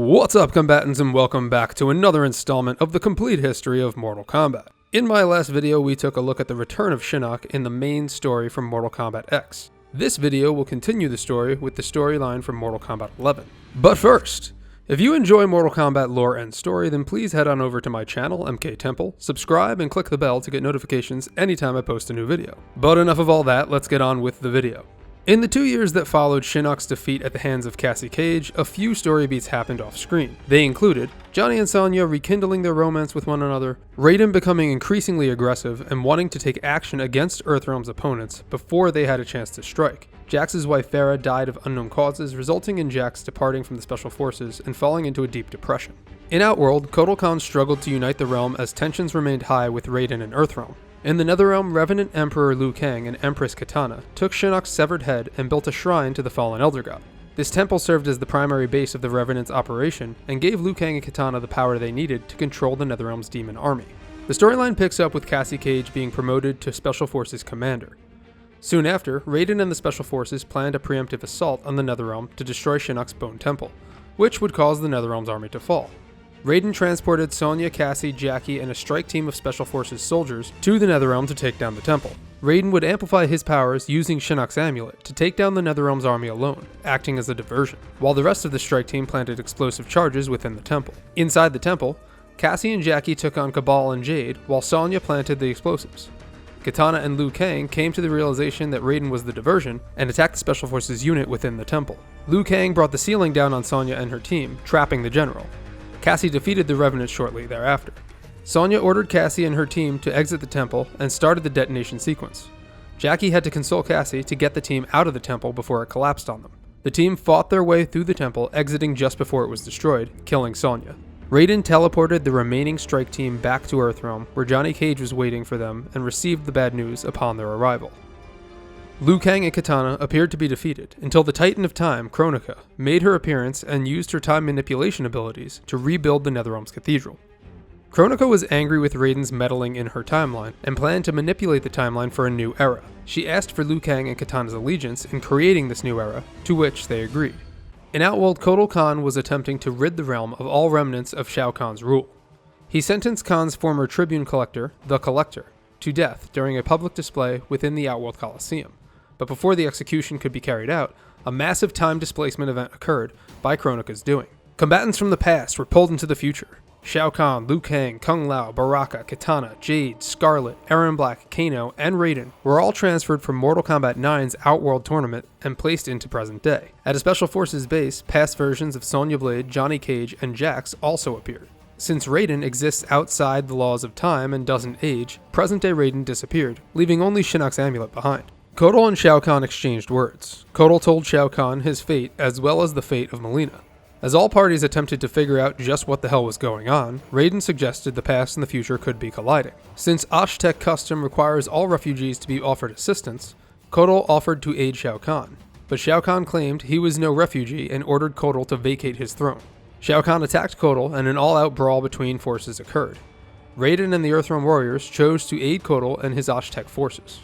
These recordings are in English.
What's up, combatants, and welcome back to another installment of the complete history of Mortal Kombat. In my last video, we took a look at the return of Shinnok in the main story from Mortal Kombat X. This video will continue the story with the storyline from Mortal Kombat 11. But first, if you enjoy Mortal Kombat lore and story, then please head on over to my channel, MK Temple, subscribe, and click the bell to get notifications anytime I post a new video. But enough of all that, let's get on with the video. In the 2 years that followed Shinnok's defeat at the hands of Cassie Cage, a few story beats happened off screen. They included Johnny and Sonya rekindling their romance with one another, Raiden becoming increasingly aggressive and wanting to take action against Earthrealm's opponents before they had a chance to strike. Jax's wife Farah died of unknown causes, resulting in Jax departing from the Special Forces and falling into a deep depression. In Outworld, Kotal Khan struggled to unite the realm as tensions remained high with Raiden and Earthrealm. In the Netherrealm, Revenant Emperor Liu Kang and Empress Kitana took Shinnok's severed head and built a shrine to the fallen Elder God. This temple served as the primary base of the Revenant's operation and gave Liu Kang and Kitana the power they needed to control the Netherrealm's demon army. The storyline picks up with Cassie Cage being promoted to Special Forces Commander. Soon after, Raiden and the Special Forces planned a preemptive assault on the Netherrealm to destroy Shinnok's Bone Temple, which would cause the Netherrealm's army to fall. Raiden transported Sonya, Cassie, Jackie, and a strike team of Special Forces soldiers to the Netherrealm to take down the temple. Raiden would amplify his powers using Shinnok's amulet to take down the Netherrealm's army alone, acting as a diversion, while the rest of the strike team planted explosive charges within the temple. Inside the temple, Cassie and Jackie took on Kabal and Jade, while Sonya planted the explosives. Kitana and Liu Kang came to the realization that Raiden was the diversion and attacked the Special Forces unit within the temple. Liu Kang brought the ceiling down on Sonya and her team, trapping the general. Cassie defeated the Revenant shortly thereafter. Sonya ordered Cassie and her team to exit the temple and started the detonation sequence. Jackie had to console Cassie to get the team out of the temple before it collapsed on them. The team fought their way through the temple, exiting just before it was destroyed, killing Sonya. Raiden teleported the remaining strike team back to Earthrealm, where Johnny Cage was waiting for them and received the bad news upon their arrival. Liu Kang and Kitana appeared to be defeated until the Titan of Time Kronika made her appearance and used her time manipulation abilities to rebuild the Netherrealm's cathedral. Kronika was angry with Raiden's meddling in her timeline and planned to manipulate the timeline for a new era. She asked for Liu Kang and Kitana's allegiance in creating this new era, to which they agreed. In Outworld, Kotal Khan was attempting to rid the realm of all remnants of Shao Kahn's rule. He sentenced Khan's former tribune collector, the Collector, to death during a public display within the Outworld Coliseum. But before the execution could be carried out, a massive time displacement event occurred by Kronika's doing. Combatants from the past were pulled into the future. Shao Kahn, Liu Kang, Kung Lao, Baraka, Kitana, Jade, Scarlet, Erron Black, Kano, and Raiden were all transferred from Mortal Kombat 9's Outworld tournament and placed into present day. At a Special Forces base, past versions of Sonya Blade, Johnny Cage, and Jax also appeared. Since Raiden exists outside the laws of time and doesn't age, present-day Raiden disappeared, leaving only Shinnok's amulet behind. Kotal and Shao Kahn exchanged words. Kotal told Shao Kahn his fate as well as the fate of Mileena. As all parties attempted to figure out just what the hell was going on, Raiden suggested the past and the future could be colliding. Since Aztec custom requires all refugees to be offered assistance, Kotal offered to aid Shao Kahn, but Shao Kahn claimed he was no refugee and ordered Kotal to vacate his throne. Shao Kahn attacked Kotal and an all-out brawl between forces occurred. Raiden and the Earthrealm warriors chose to aid Kotal and his Aztec forces.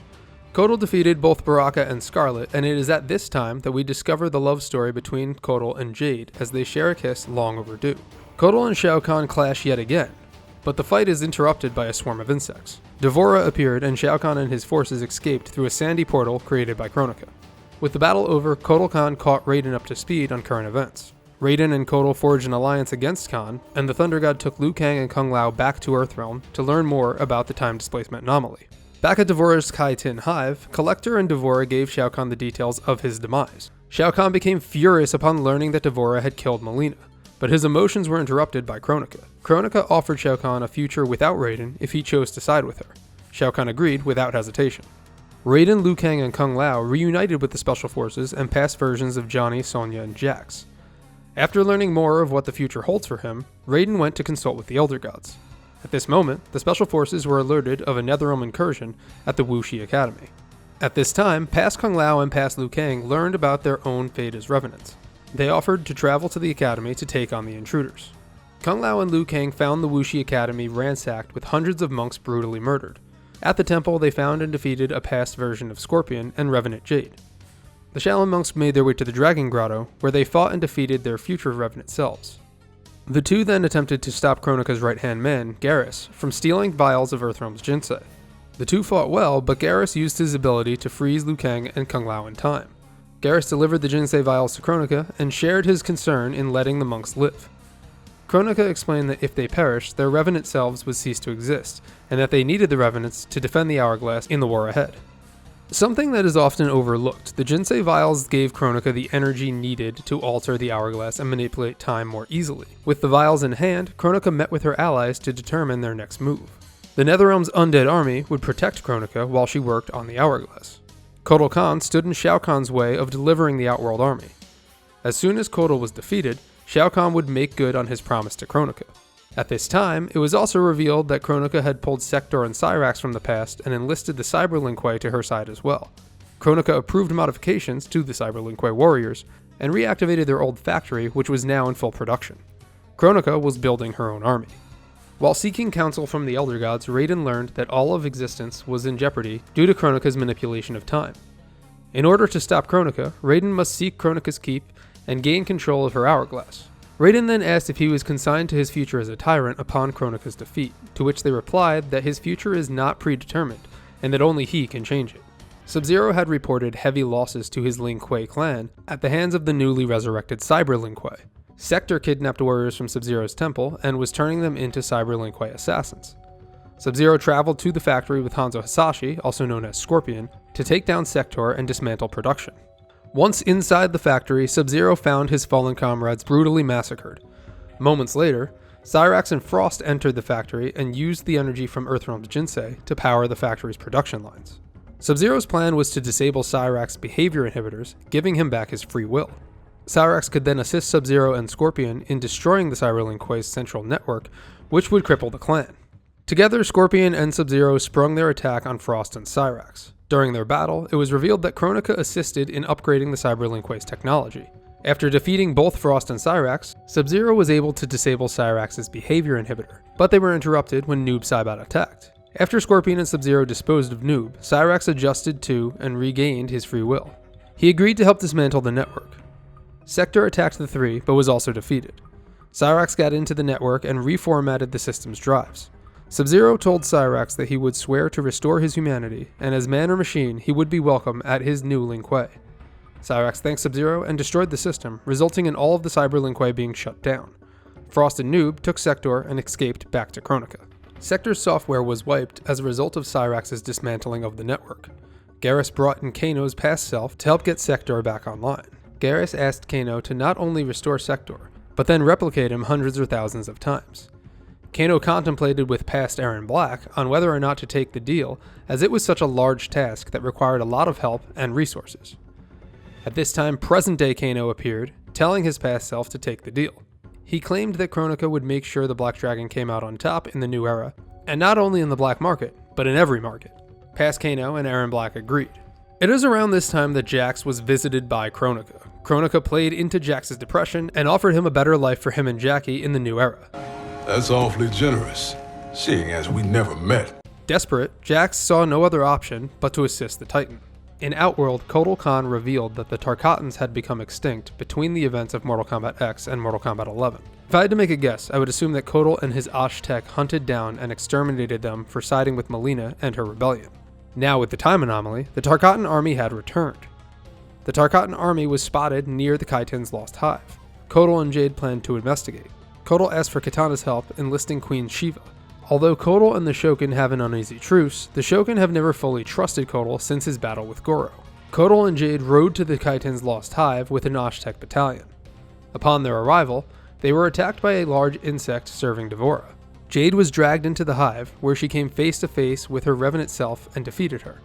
Kotal defeated both Baraka and Scarlet, and it is at this time that we discover the love story between Kotal and Jade as they share a kiss long overdue. Kotal and Shao Kahn clash yet again, but the fight is interrupted by a swarm of insects. D'Vorah appeared and Shao Kahn and his forces escaped through a sandy portal created by Kronika. With the battle over, Kotal Khan caught Raiden up to speed on current events. Raiden and Kotal forged an alliance against Khan, and the Thunder God took Liu Kang and Kung Lao back to Earthrealm to learn more about the time displacement anomaly. Back at D'Vorah's Kai Tin Hive, Collector and D'Vorah gave Shao Kahn the details of his demise. Shao Kahn became furious upon learning that D'Vorah had killed Mileena, but his emotions were interrupted by Kronika. Kronika offered Shao Kahn a future without Raiden if he chose to side with her. Shao Kahn agreed without hesitation. Raiden, Liu Kang, and Kung Lao reunited with the Special Forces and past versions of Johnny, Sonya, and Jax. After learning more of what the future holds for him, Raiden went to consult with the Elder Gods. At this moment, the Special Forces were alerted of a Netherrealm incursion at the Wuxi Academy. At this time, past Kung Lao and past Liu Kang learned about their own fate as revenants. They offered to travel to the academy to take on the intruders. Kung Lao and Liu Kang found the Wuxi Academy ransacked with hundreds of monks brutally murdered. At the temple, they found and defeated a past version of Scorpion and Revenant Jade. The Shaolin monks made their way to the Dragon Grotto, where they fought and defeated their future Revenant selves. The two then attempted to stop Kronika's right-hand man, Garrus, from stealing vials of Earthrealm's Jinsei. The two fought well, but Garrus used his ability to freeze Liu Kang and Kung Lao in time. Garrus delivered the Jinsei vials to Kronika and shared his concern in letting the monks live. Kronika explained that if they perished, their revenant selves would cease to exist, and that they needed the revenants to defend the hourglass in the war ahead. Something that is often overlooked, the Jinsei vials gave Kronika the energy needed to alter the hourglass and manipulate time more easily. With the vials in hand, Kronika met with her allies to determine their next move. The Netherrealm's undead army would protect Kronika while she worked on the hourglass. Kotal Khan stood in Shao Kahn's way of delivering the Outworld army. As soon as Kotal was defeated, Shao Kahn would make good on his promise to Kronika. At this time, it was also revealed that Kronika had pulled Sector and Cyrax from the past and enlisted the Cyber Lin Kuei to her side as well. Kronika approved modifications to the Cyber Lin Kuei warriors and reactivated their old factory, which was now in full production. Kronika was building her own army. While seeking counsel from the Elder Gods, Raiden learned that all of existence was in jeopardy due to Kronika's manipulation of time. In order to stop Kronika, Raiden must seek Kronika's keep and gain control of her hourglass. Raiden then asked if he was consigned to his future as a tyrant upon Kronika's defeat, to which they replied that his future is not predetermined, and that only he can change it. Sub-Zero had reported heavy losses to his Lin Kuei clan at the hands of the newly resurrected Cyber Lin Kuei. Sector kidnapped warriors from Sub-Zero's temple and was turning them into Cyber Lin Kuei assassins. Sub-Zero traveled to the factory with Hanzo Hasashi, also known as Scorpion, to take down Sector and dismantle production. Once inside the factory, Sub-Zero found his fallen comrades brutally massacred. Moments later, Cyrax and Frost entered the factory and used the energy from Earthrealm's Jinsei to power the factory's production lines. Sub-Zero's plan was to disable Cyrax's behavior inhibitors, giving him back his free will. Cyrax could then assist Sub-Zero and Scorpion in destroying the Cyber Lin Kuei's central network, which would cripple the clan. Together, Scorpion and Sub-Zero sprung their attack on Frost and Cyrax. During their battle, it was revealed that Kronika assisted in upgrading the Cyber Lin Kuei's technology. After defeating both Frost and Cyrax, Sub-Zero was able to disable Cyrax's behavior inhibitor, but they were interrupted when Noob Saibot attacked. After Scorpion and Sub-Zero disposed of Noob, Cyrax adjusted to and regained his free will. He agreed to help dismantle the network. Sector attacked the three, but was also defeated. Cyrax got into the network and reformatted the system's drives. Sub-Zero told Cyrax that he would swear to restore his humanity, and as man or machine, he would be welcome at his new Lin Kuei. Cyrax thanked Sub-Zero and destroyed the system, resulting in all of the Cyber Lin Kuei being shut down. Frost and Noob took Sector and escaped back to Kronika. Sector's software was wiped as a result of Cyrax's dismantling of the network. Garrus brought in Kano's past self to help get Sector back online. Garrus asked Kano to not only restore Sector, but then replicate him hundreds or thousands of times. Kano contemplated with past Aaron Black on whether or not to take the deal, as it was such a large task that required a lot of help and resources. At this time, present-day Kano appeared, telling his past self to take the deal. He claimed that Kronika would make sure the Black Dragon came out on top in the new era, and not only in the black market, but in every market. Past Kano and Aaron Black agreed. It is around this time that Jax was visited by Kronika. Kronika played into Jax's depression and offered him a better life for him and Jackie in the new era. That's awfully generous, seeing as we never met. Desperate, Jax saw no other option but to assist the Titan. In Outworld, Kotal Khan revealed that the Tarkatans had become extinct between the events of Mortal Kombat X and Mortal Kombat 11. If I had to make a guess, I would assume that Kotal and his Aztec hunted down and exterminated them for siding with Mileena and her rebellion. Now with the time anomaly, the Tarkatan army had returned. The Tarkatan army was spotted near the Kaitan's lost hive. Kotal and Jade planned to investigate. Kotal asked for Kitana's help, enlisting Queen Shiva. Although Kotal and the Shogun have an uneasy truce, the Shogun have never fully trusted Kotal since his battle with Goro. Kotal and Jade rode to the Kaitan's lost hive with an Aztec battalion. Upon their arrival, they were attacked by a large insect serving D'Vorah. Jade was dragged into the hive, where she came face to face with her revenant self and defeated her.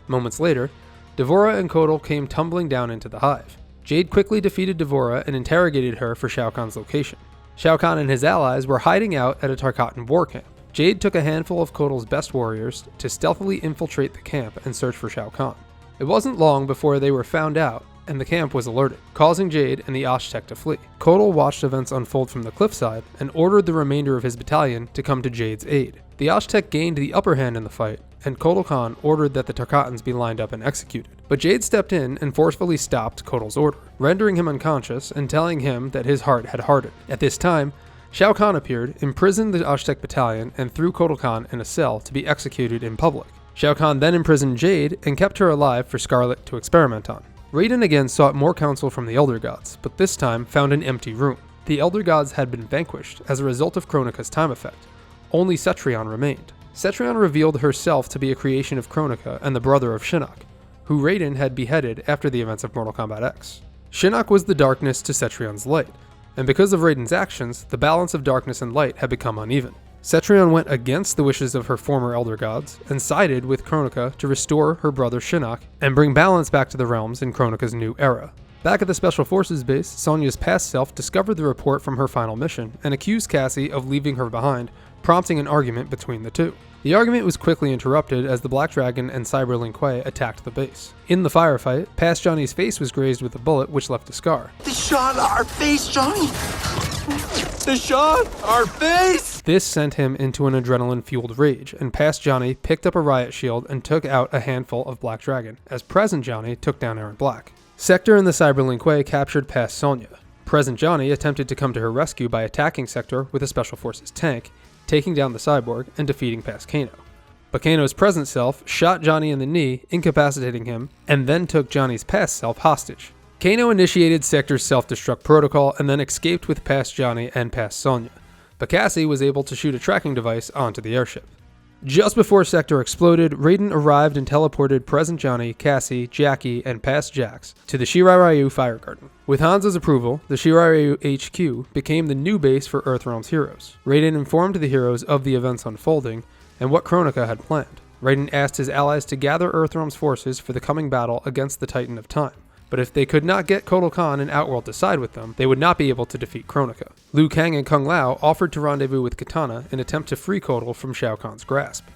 Moments later, D'Vorah and Kotal came tumbling down into the hive. Jade quickly defeated D'Vorah and interrogated her for Shao Kahn's location. Shao Kahn and his allies were hiding out at a Tarkatan war camp. Jade took a handful of Kotal's best warriors to stealthily infiltrate the camp and search for Shao Kahn. It wasn't long before they were found out, and the camp was alerted, causing Jade and the Aztec to flee. Kotal watched events unfold from the cliffside and ordered the remainder of his battalion to come to Jade's aid. The Aztec gained the upper hand in the fight, and Kotal Khan ordered that the Tarkatans be lined up and executed. But Jade stepped in and forcefully stopped Kotal's order, rendering him unconscious and telling him that his heart had hardened. At this time, Shao Kahn appeared, imprisoned the Aztec battalion, and threw Kotal Khan in a cell to be executed in public. Shao Kahn then imprisoned Jade and kept her alive for Scarlet to experiment on. Raiden again sought more counsel from the Elder Gods, but this time found an empty room. The Elder Gods had been vanquished as a result of Kronika's time effect. Only Cetrion remained. Cetrion revealed herself to be a creation of Kronika and the brother of Shinnok, who Raiden had beheaded after the events of Mortal Kombat X. Shinnok was the darkness to Cetrion's light, and because of Raiden's actions, the balance of darkness and light had become uneven. Cetrion went against the wishes of her former Elder Gods and sided with Kronika to restore her brother Shinnok and bring balance back to the realms in Kronika's new era. Back at the Special Forces base, Sonya's past self discovered the report from her final mission and accused Cassie of leaving her behind, prompting an argument between the two. The argument was quickly interrupted as the Black Dragon and Cyber Lin Kuei attacked the base. In the firefight, Past Johnny's face was grazed with a bullet which left a scar. They shot our face, Johnny! They shot our face! This sent him into an adrenaline-fueled rage, and Past Johnny picked up a riot shield and took out a handful of Black Dragon, as Present Johnny took down Aaron Black. Sector and the Cyber Lin Kuei captured Past Sonya. Present Johnny attempted to come to her rescue by attacking Sector with a Special Forces tank, taking down the cyborg and defeating Past Kano. But Kano's present self shot Johnny in the knee, incapacitating him, and then took Johnny's past self hostage. Kano initiated Sector's self-destruct protocol and then escaped with Past Johnny and Past Sonya, but Cassie was able to shoot a tracking device onto the airship. Just before Sector exploded, Raiden arrived and teleported Present Johnny, Cassie, Jackie, and Past Jax to the Shirai Ryu Fire Garden. With Hanzo's approval, the Shirai Ryu HQ became the new base for Earthrealm's heroes. Raiden informed the heroes of the events unfolding and what Kronika had planned. Raiden asked his allies to gather Earthrealm's forces for the coming battle against the Titan of Time. But if they could not get Kotal Khan and Outworld to side with them, they would not be able to defeat Kronika. Liu Kang and Kung Lao offered to rendezvous with Kitana in an attempt to free Kotal from Shao Kahn's grasp.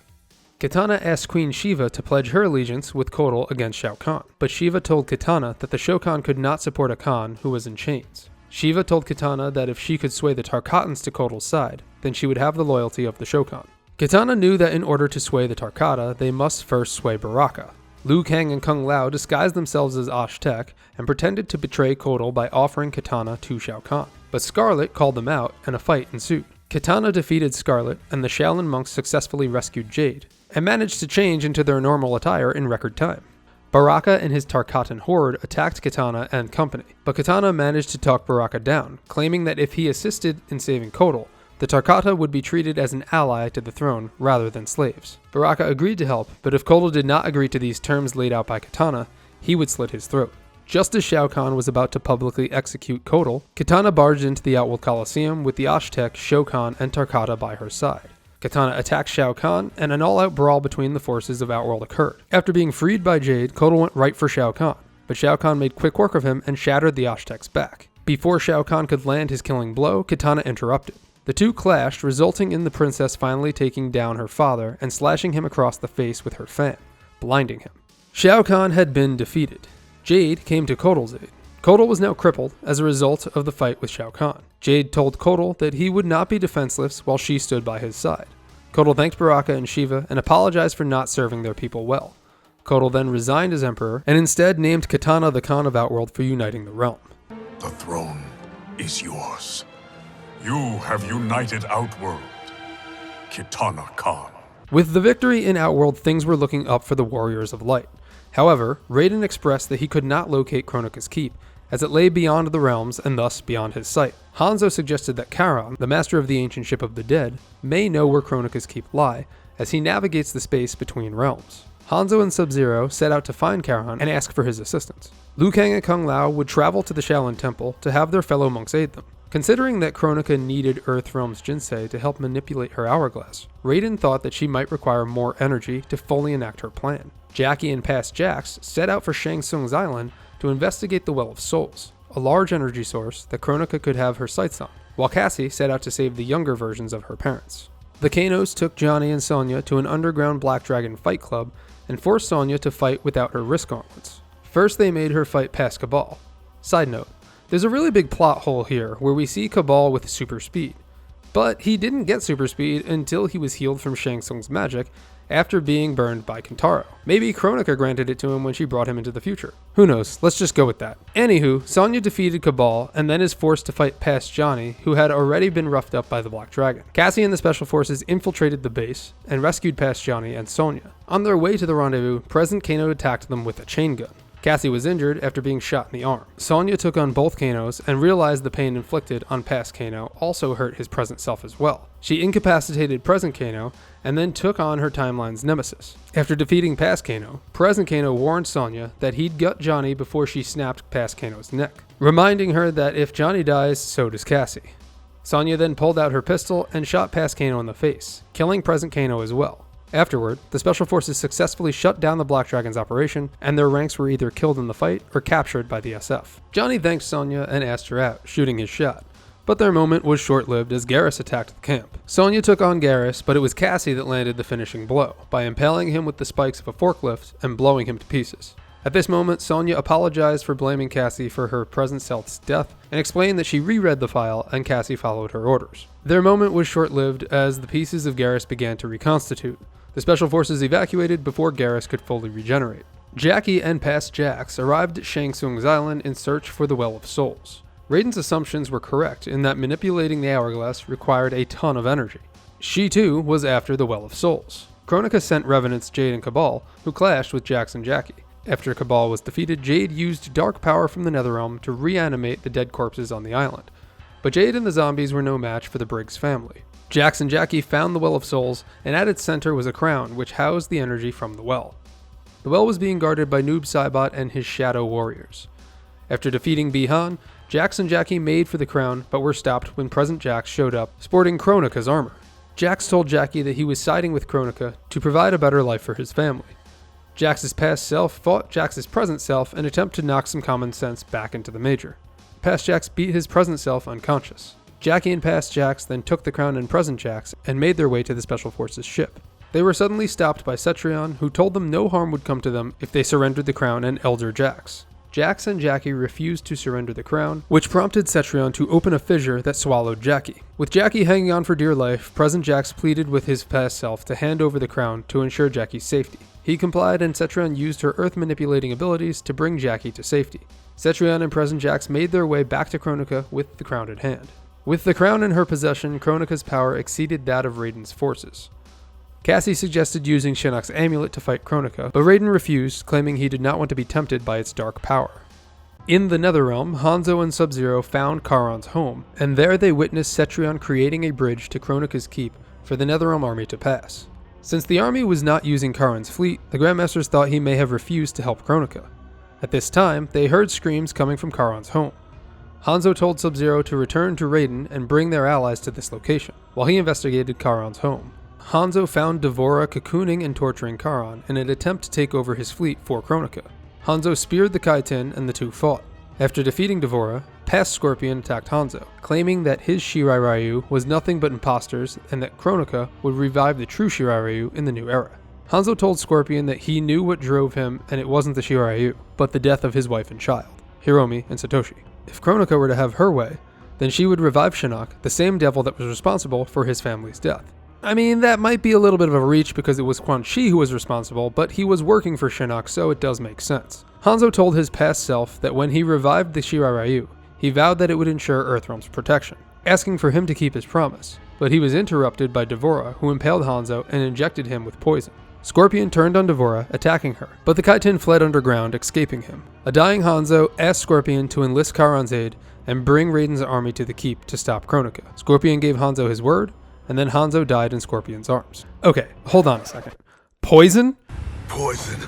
Kitana asked Queen Shiva to pledge her allegiance with Kotal against Shao Kahn, but Shiva told Kitana that the Shokan could not support a Khan who was in chains. Shiva told Kitana that if she could sway the Tarkatans to Kotal's side, then she would have the loyalty of the Shokan. Kitana knew that in order to sway the Tarkata, they must first sway Baraka. Liu Kang and Kung Lao disguised themselves as Aztec and pretended to betray Kotal by offering Kitana to Shao Kahn. But Scarlet called them out and a fight ensued. Kitana defeated Scarlet and the Shaolin monks successfully rescued Jade, and managed to change into their normal attire in record time. Baraka and his Tarkatan horde attacked Kitana and company, but Kitana managed to talk Baraka down, claiming that if he assisted in saving Kotal, the Tarkata would be treated as an ally to the throne rather than slaves. Baraka agreed to help, but if Kotal did not agree to these terms laid out by Kitana, he would slit his throat. Just as Shao Kahn was about to publicly execute Kotal, Kitana barged into the Outworld Coliseum with the Aztec, Shokan, and Tarkata by her side. Kitana attacked Shao Kahn, and an all-out brawl between the forces of Outworld occurred. After being freed by Jade, Kotal went right for Shao Kahn, but Shao Kahn made quick work of him and shattered the Aztec's back. Before Shao Kahn could land his killing blow, Kitana interrupted. The two clashed, resulting in the princess finally taking down her father and slashing him across the face with her fan, blinding him. Shao Kahn had been defeated. Jade came to Kotal's aid. Kotal was now crippled as a result of the fight with Shao Kahn. Jade told Kotal that he would not be defenseless while she stood by his side. Kotal thanked Baraka and Shiva and apologized for not serving their people well. Kotal then resigned as emperor and instead named Kitana the Khan of Outworld for uniting the realm. The throne is yours. You have united Outworld, Kitana Khan. With the victory in Outworld, things were looking up for the Warriors of Light. However, Raiden expressed that he could not locate Kronika's keep, as it lay beyond the realms and thus beyond his sight. Hanzo suggested that Charon, the master of the ancient ship of the dead, may know where Kronika's keep lie, as he navigates the space between realms. Hanzo and Sub-Zero set out to find Charon and ask for his assistance. Liu Kang and Kung Lao would travel to the Shaolin Temple to have their fellow monks aid them. Considering that Kronika needed Earthrealm's Jinsei to help manipulate her hourglass, Raiden thought that she might require more energy to fully enact her plan. Jackie and Past Jax set out for Shang Tsung's island to investigate the Well of Souls, a large energy source that Kronika could have her sights on, while Cassie set out to save the younger versions of her parents. The Kanos took Johnny and Sonya to an underground Black Dragon fight club and forced Sonya to fight without her wrist gauntlets. First they made her fight past Cabal. Side note, there's a really big plot hole here where we see Cabal with super speed. But he didn't get super speed until he was healed from Shang Tsung's magic after being burned by Kintaro. Maybe Kronika granted it to him when she brought him into the future. Who knows, let's just go with that. Anywho, Sonya defeated Cabal and then is forced to fight past Johnny, who had already been roughed up by the Black Dragon. Cassie and the Special Forces infiltrated the base and rescued past Johnny and Sonya. On their way to the rendezvous, Present Kano attacked them with a chain gun. Cassie was injured after being shot in the arm. Sonya took on both Kanos and realized the pain inflicted on past Kano also hurt his present self as well. She incapacitated present Kano and then took on her timeline's nemesis. After defeating past Kano, present Kano warned Sonya that he'd gut Johnny before she snapped past Kano's neck, reminding her that if Johnny dies, so does Cassie. Sonya then pulled out her pistol and shot past Kano in the face, killing present Kano as well. Afterward, the Special Forces successfully shut down the Black Dragon's operation, and their ranks were either killed in the fight or captured by the SF. Johnny thanked Sonya and asked her out, shooting his shot. But their moment was short-lived as Garrus attacked the camp. Sonya took on Garrus, but it was Cassie that landed the finishing blow, by impaling him with the spikes of a forklift and blowing him to pieces. At this moment, Sonya apologized for blaming Cassie for her present self's death and explained that she reread the file and Cassie followed her orders. Their moment was short-lived as the pieces of Garrus began to reconstitute. The Special Forces evacuated before Garrus could fully regenerate. Jackie and past Jax arrived at Shang Tsung's island in search for the Well of Souls. Raiden's assumptions were correct in that manipulating the hourglass required a ton of energy. She too was after the Well of Souls. Kronika sent Revenants Jade and Cabal, who clashed with Jax and Jackie. After Cabal was defeated, Jade used dark power from the Netherrealm to reanimate the dead corpses on the island. But Jade and the zombies were no match for the Briggs family. Jax and Jackie found the Well of Souls, and at its center was a crown which housed the energy from the well. The well was being guarded by Noob Saibot and his Shadow Warriors. After defeating Bi-Han, Jax and Jackie made for the crown, but were stopped when present Jax showed up, sporting Kronika's armor. Jax told Jackie that he was siding with Kronika to provide a better life for his family. Jax's past self fought Jax's present self in an attempt to knock some common sense back into the Major. Past Jax beat his present self unconscious. Jackie and past Jax then took the crown and present Jax and made their way to the Special Forces ship. They were suddenly stopped by Cetrion, who told them no harm would come to them if they surrendered the crown and Elder Jax. Jax and Jackie refused to surrender the crown, which prompted Cetrion to open a fissure that swallowed Jackie. With Jackie hanging on for dear life, present Jax pleaded with his past self to hand over the crown to ensure Jackie's safety. He complied, and Cetrion used her earth-manipulating abilities to bring Jackie to safety. Cetrion and present Jax made their way back to Kronika with the crown at hand. With the crown in her possession, Kronika's power exceeded that of Raiden's forces. Cassie suggested using Shinnok's amulet to fight Kronika, but Raiden refused, claiming he did not want to be tempted by its dark power. In the Netherrealm, Hanzo and Sub-Zero found Charon's home, and there they witnessed Cetrion creating a bridge to Kronika's keep for the Netherrealm army to pass. Since the army was not using Charon's fleet, the Grandmasters thought he may have refused to help Kronika. At this time, they heard screams coming from Charon's home. Hanzo told Sub-Zero to return to Raiden and bring their allies to this location, while he investigated Charon's home. Hanzo found D'Vorah cocooning and torturing Charon in an attempt to take over his fleet for Kronika. Hanzo speared the Kaiten and the two fought. After defeating D'Vorah, past Scorpion attacked Hanzo, claiming that his Shirai Ryu was nothing but imposters and that Kronika would revive the true Shirai Ryu in the new era. Hanzo told Scorpion that he knew what drove him and it wasn't the Shirai Ryu, but the death of his wife and child, Hiromi and Satoshi. If Kronika were to have her way, then she would revive Shinnok, the same devil that was responsible for his family's death. I mean, that might be a little bit of a reach because it was Quan Chi who was responsible, but he was working for Shinnok, so it does make sense. Hanzo told his past self that when he revived the Shirai Ryu, he vowed that it would ensure Earthrealm's protection, asking for him to keep his promise, but he was interrupted by D'Vorah, who impaled Hanzo and injected him with poison. Scorpion turned on D'Vorah, attacking her, but the Kaiten fled underground, escaping him. A dying Hanzo asked Scorpion to enlist Charon's aid and bring Raiden's army to the keep to stop Kronika. Scorpion gave Hanzo his word, and then Hanzo died in Scorpion's arms. Okay, hold on a second. Poison? Poison.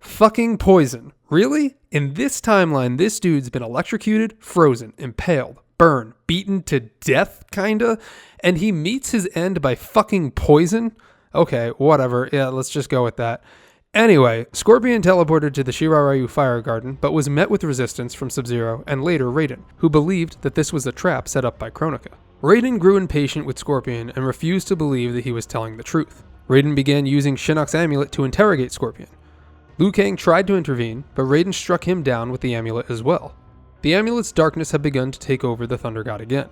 Fucking poison. Really? In this timeline, this dude's been electrocuted, frozen, impaled, burned, beaten to death, kinda, and he meets his end by fucking poison? Okay, whatever. Yeah, let's just go with that. Anyway, Scorpion teleported to the Shirai Ryu Fire Garden, but was met with resistance from Sub-Zero and later Raiden, who believed that this was a trap set up by Kronika. Raiden grew impatient with Scorpion and refused to believe that he was telling the truth. Raiden began using Shinnok's amulet to interrogate Scorpion. Liu Kang tried to intervene, but Raiden struck him down with the amulet as well. The amulet's darkness had begun to take over the Thunder God again.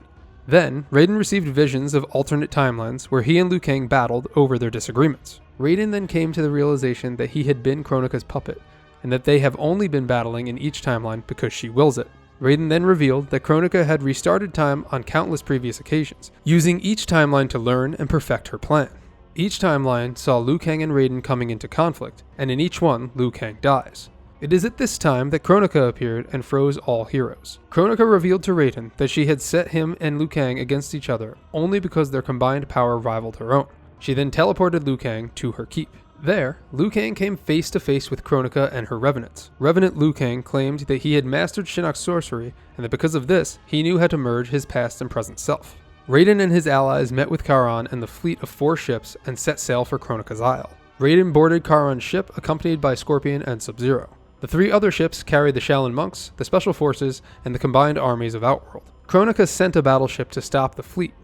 Then, Raiden received visions of alternate timelines where he and Liu Kang battled over their disagreements. Raiden then came to the realization that he had been Kronika's puppet, and that they have only been battling in each timeline because she wills it. Raiden then revealed that Kronika had restarted time on countless previous occasions, using each timeline to learn and perfect her plan. Each timeline saw Liu Kang and Raiden coming into conflict, and in each one, Liu Kang dies. It is at this time that Kronika appeared and froze all heroes. Kronika revealed to Raiden that she had set him and Liu Kang against each other only because their combined power rivaled her own. She then teleported Liu Kang to her keep. There, Liu Kang came face to face with Kronika and her revenants. Revenant Liu Kang claimed that he had mastered Shinnok's sorcery, and that because of this, he knew how to merge his past and present self. Raiden and his allies met with Charon and the fleet of 4 ships and set sail for Kronika's Isle. Raiden boarded Charon's ship accompanied by Scorpion and Sub-Zero. The 3 other ships carried the Shaolin monks, the special forces, and the combined armies of Outworld. Kronika sent a battleship to stop the fleet.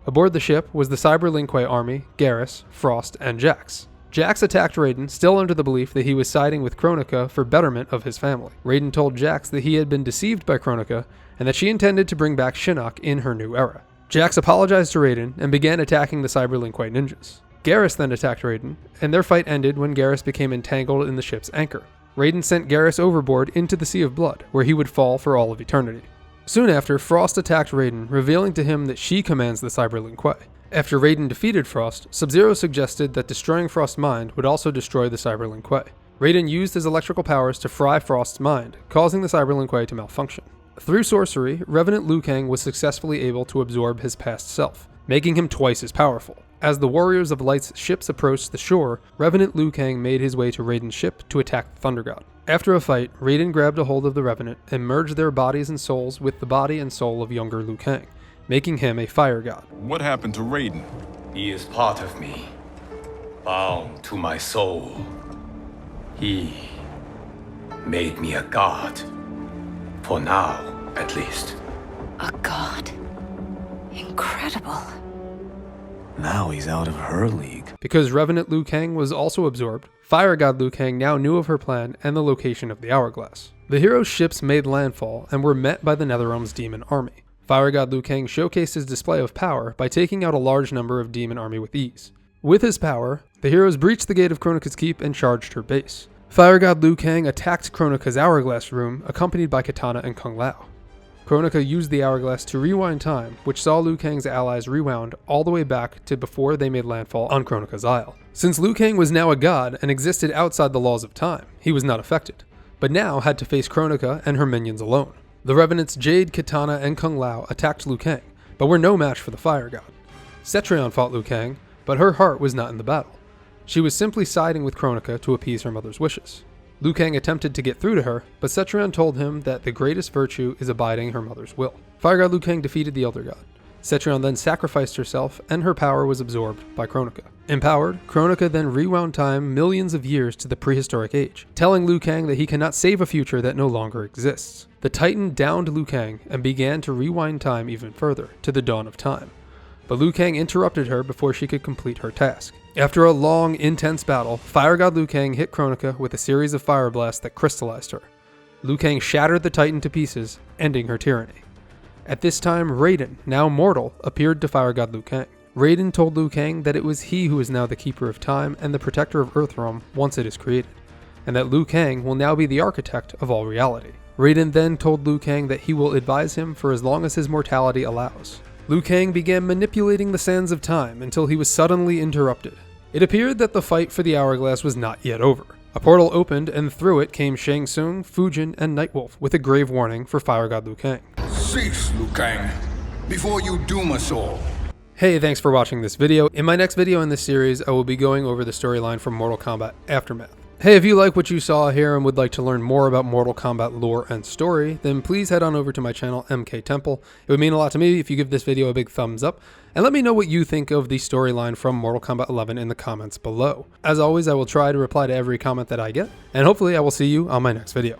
Aboard the ship was the Cyber Lin Kuei army, Garrus, Frost, and Jax. Jax attacked Raiden, still under the belief that he was siding with Kronika for betterment of his family. Raiden told Jax that he had been deceived by Kronika, and that she intended to bring back Shinnok in her new era. Jax apologized to Raiden and began attacking the Cyber Lin Kuei ninjas. Garrus then attacked Raiden, and their fight ended when Garrus became entangled in the ship's anchor. Raiden sent Garrus overboard into the Sea of Blood, where he would fall for all of eternity. Soon after, Frost attacked Raiden, revealing to him that she commands the Cyber Lin Kuei. After Raiden defeated Frost, Sub-Zero suggested that destroying Frost's mind would also destroy the Cyber Lin Kuei. Raiden used his electrical powers to fry Frost's mind, causing the Cyber Lin Kuei to malfunction. Through sorcery, Revenant Liu Kang was successfully able to absorb his past self, making him twice as powerful. As the Warriors of Light's ships approached the shore, Revenant Liu Kang made his way to Raiden's ship to attack the Thunder God. After a fight, Raiden grabbed a hold of the Revenant and merged their bodies and souls with the body and soul of younger Liu Kang, making him a fire god. What happened to Raiden? He is part of me, bound to my soul. He made me a god. For now, at least. A god? Incredible. Now he's out of her league. Because Revenant Liu Kang was also absorbed, Fire God Liu Kang now knew of her plan and the location of the Hourglass. The heroes' ships made landfall and were met by the Netherrealm's demon army. Fire God Liu Kang showcased his display of power by taking out a large number of demon army with ease. With his power, the heroes breached the gate of Kronika's keep and charged her base. Fire God Liu Kang attacked Kronika's Hourglass room, accompanied by Katana and Kung Lao. Kronika used the Hourglass to rewind time, which saw Liu Kang's allies rewound all the way back to before they made landfall on Kronika's Isle. Since Liu Kang was now a god and existed outside the laws of time, he was not affected, but now had to face Kronika and her minions alone. The Revenants Jade, Katana, and Kung Lao attacked Liu Kang, but were no match for the Fire God. Cetrion fought Liu Kang, but her heart was not in the battle. She was simply siding with Kronika to appease her mother's wishes. Liu Kang attempted to get through to her, but Cetrion told him that the greatest virtue is abiding her mother's will. Fire God Liu Kang defeated the Elder God. Cetrion then sacrificed herself, and her power was absorbed by Kronika. Empowered, Kronika then rewound time millions of years to the prehistoric age, telling Liu Kang that he cannot save a future that no longer exists. The Titan downed Liu Kang and began to rewind time even further, to the dawn of time. But Liu Kang interrupted her before she could complete her task. After a long, intense battle, Fire God Liu Kang hit Kronika with a series of fire blasts that crystallized her. Liu Kang shattered the Titan to pieces, ending her tyranny. At this time, Raiden, now mortal, appeared to Fire God Liu Kang. Raiden told Liu Kang that it was he who is now the keeper of time and the protector of Earthrealm once it is created, and that Liu Kang will now be the architect of all reality. Raiden then told Liu Kang that he will advise him for as long as his mortality allows. Liu Kang began manipulating the sands of time until he was suddenly interrupted. It appeared that the fight for the Hourglass was not yet over. A portal opened, and through it came Shang Tsung, Fujin, and Nightwolf with a grave warning for Fire God Liu Kang. Cease, Liu Kang, before you doom us all. Hey, thanks for watching this video. In my next video in this series, I will be going over the storyline from Mortal Kombat Aftermath. Hey, if you like what you saw here and would like to learn more about Mortal Kombat lore and story, then please head on over to my channel, MK Temple. It would mean a lot to me if you give this video a big thumbs up, and let me know what you think of the storyline from Mortal Kombat 11 in the comments below. As always, I will try to reply to every comment that I get, and hopefully I will see you on my next video.